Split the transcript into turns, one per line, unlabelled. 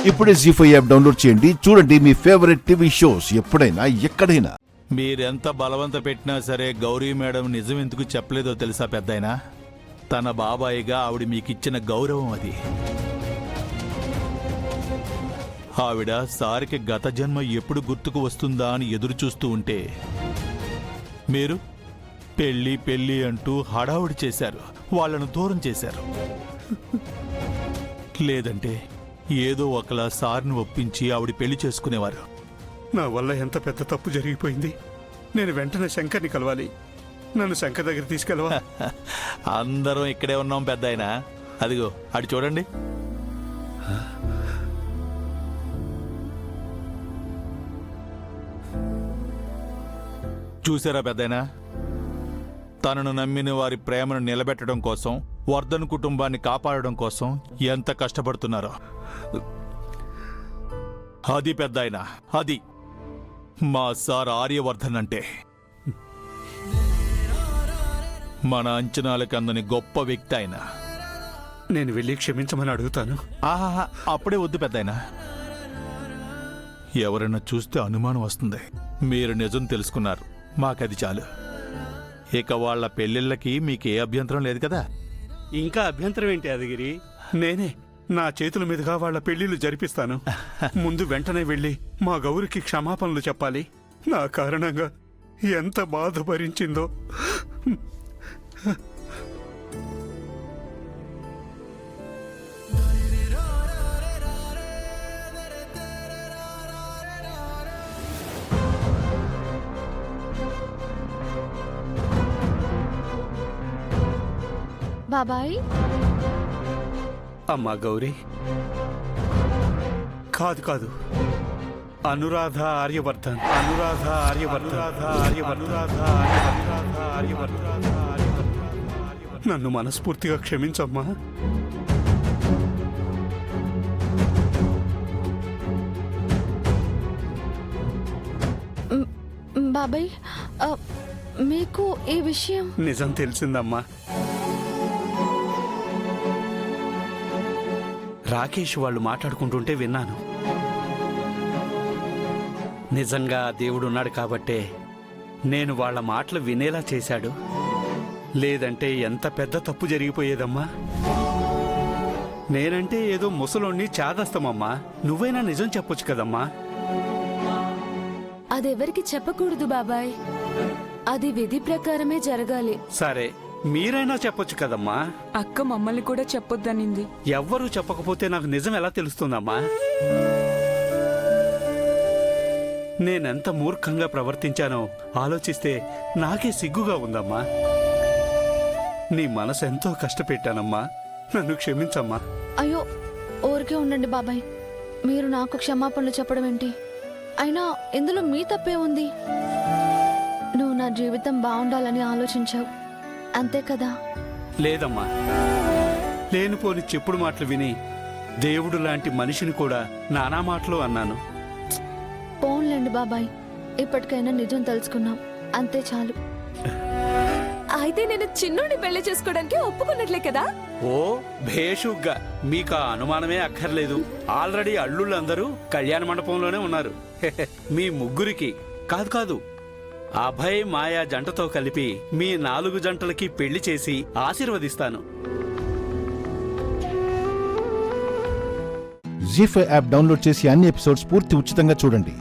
ఇప్పుడే జీ5 app download చేయండి. చూడండి మీ ఫేవరెట్ టీవీ షోస్ ఎప్పుడైనా ఎక్కడైనా.
మీరెంత బలవంత పెట్టినా సరే గౌరీ మేడం నిజం ఎందుకు చెప్పలేదో తెలుసా పెద్దాయనా? తన బాబాయిగా ఆవిడ మీకిచ్చిన గౌరవం అది. ఆవిడ సారికి గత జన్మ ఎప్పుడు గుర్తుకు వస్తుందా అని ఎదురు చూస్తూ ఉంటే మీరు పెళ్ళి పెళ్ళి అంటూ హడావుడి చేశారు, వాళ్లను దూరం చేశారు. లేదంటే ఏదో ఒకలా సార్ని ఒప్పించి ఆవిడ పెళ్లి చేసుకునేవారు.
నా వల్ల ఎంత పెద్ద తప్పు జరిగిపోయింది. నేను వెంటనే శంకర్ని కలవాలి. నన్ను శంకర్ దగ్గర తీసుకెళ్ళవా?
అందరం ఇక్కడే ఉన్నాం పెద్దాయనా. అదిగో అటు చూడండి. చూసారా పెద్దాయనా? తనను నమ్మిన వారి ప్రేమను నిలబెట్టడం కోసం, వర్ధన్ కుటుంబాన్ని కాపాడడం కోసం ఎంత కష్టపడుతున్నారో. అది పెద్దాయనా, అది మా సార్ ఆర్యవర్ధన్ అంటే. మన అంచనాలకు అందని గొప్ప వ్యక్తి ఆయన.
నేను వెళ్ళి క్షమించమని అడుగుతాను.
ఆహా, అప్పుడే వద్దు పెద్దాయనా. ఎవరైనా చూస్తే అనుమానం వస్తుంది. మీరు నిజం తెలుసుకున్నారు, మాకది చాలు. ఇక వాళ్ళ పెళ్ళిళ్ళకి మీకే అభ్యంతరం లేదు కదా?
ఇంకా అభ్యంతరం ఏంటి యాదగిరి? నేనే నా చేతుల మీదుగా వాళ్ళ పెళ్లిళ్ళు జరిపిస్తాను. ముందు వెంటనే వెళ్ళి మా గౌరికి క్షమాపణలు చెప్పాలి. నా కారణంగా ఎంత బాధ భరించిందో.
బాబాయ్.
అమ్మా గౌరీ, కాదు కాదు, అనురాధ ఆర్యవర్ధన్. అనురాధ ఆర్యవర్ధన్. నన్ను మనస్ఫూర్తిగా క్షమించమ్మా.
బాబాయ్, మీకు ఈ విషయం
నిజం తెలిసిందమ్మా. రాకేష్ వాళ్ళు మాట్లాడుకుంటుంటే విన్నాను. నిజంగా దేవుడు ఉన్నాడు కాబట్టే నేను వాళ్ళ మాటలు వినేలా చేశాడు. లేదంటే ఎంత పెద్ద తప్పు జరిగిపోయేదమ్మా. నేనంటే ఏదో ముసలోణ్ణి చాదస్తమమ్మా. నువ్వైనా నిజం చెప్పొచ్చు కదమ్మా.
అదెవరికి చెప్పకూడదు బాబాయ్. అది విధి ప్రకారమే జరగాలి.
సరే, మీరైనా చెప్పొచ్చు కదమ్మా.
అక్క మమ్మల్ని కూడా చెప్పొద్దనింది.
ఎవ్వరూ చెప్పకపోతే నాకు నిజం ఎలా తెలుస్తుందమ్మా? నేనెంత మూర్ఖంగా ప్రవర్తించానో ఆలోచిస్తే నాకే సిగ్గుగా ఉందమ్మా. నీ మనసు ఎంతో కష్టపెట్టానమ్మా. నన్ను క్షమించమ్మా.
అయ్యో, ఊరికే ఉండండి బాబాయ్. మీరు నాకు క్షమాపణలు చెప్పడం ఏంటి? అయినా ఇందులో మీ తప్పే ఉంది. నువ్వు నా జీవితం బాగుండాలని ఆలోచించావు, అంతే కదా?
లేదమ్మా, లేనిపోని చెప్పుడు మాటలు విని దేవుడు లాంటి మనిషిని కూడా నానా మాటలు అన్నాను.
పోన్లేండి బాబాయ్, ఇప్పటికైనా నిజం తెలుసుకున్నాం, అంతే చాలు.
అయితే నేను చిన్నోడిని పెళ్లి చేసుకోవడానికి ఒప్పుకున్నట్లే కదా?
ఓ భేషుగ్గా, మీకు ఆ అనుమానమే అక్కర్లేదు. ఆల్రెడీ అల్లుళ్ళందరూ కళ్యాణ మండపంలోనే ఉన్నారు. మీ ముగ్గురికి కాదు కాదు, అభయ్ మాయా జంటతో కలిపి మీ 4 జంటలకి పెళ్లి చేసి ఆశీర్వదిస్తాను.
జీ5 యాప్ డౌన్లోడ్ చేసి అన్ని ఎపిసోడ్స్ పూర్తి ఉచితంగా చూడండి.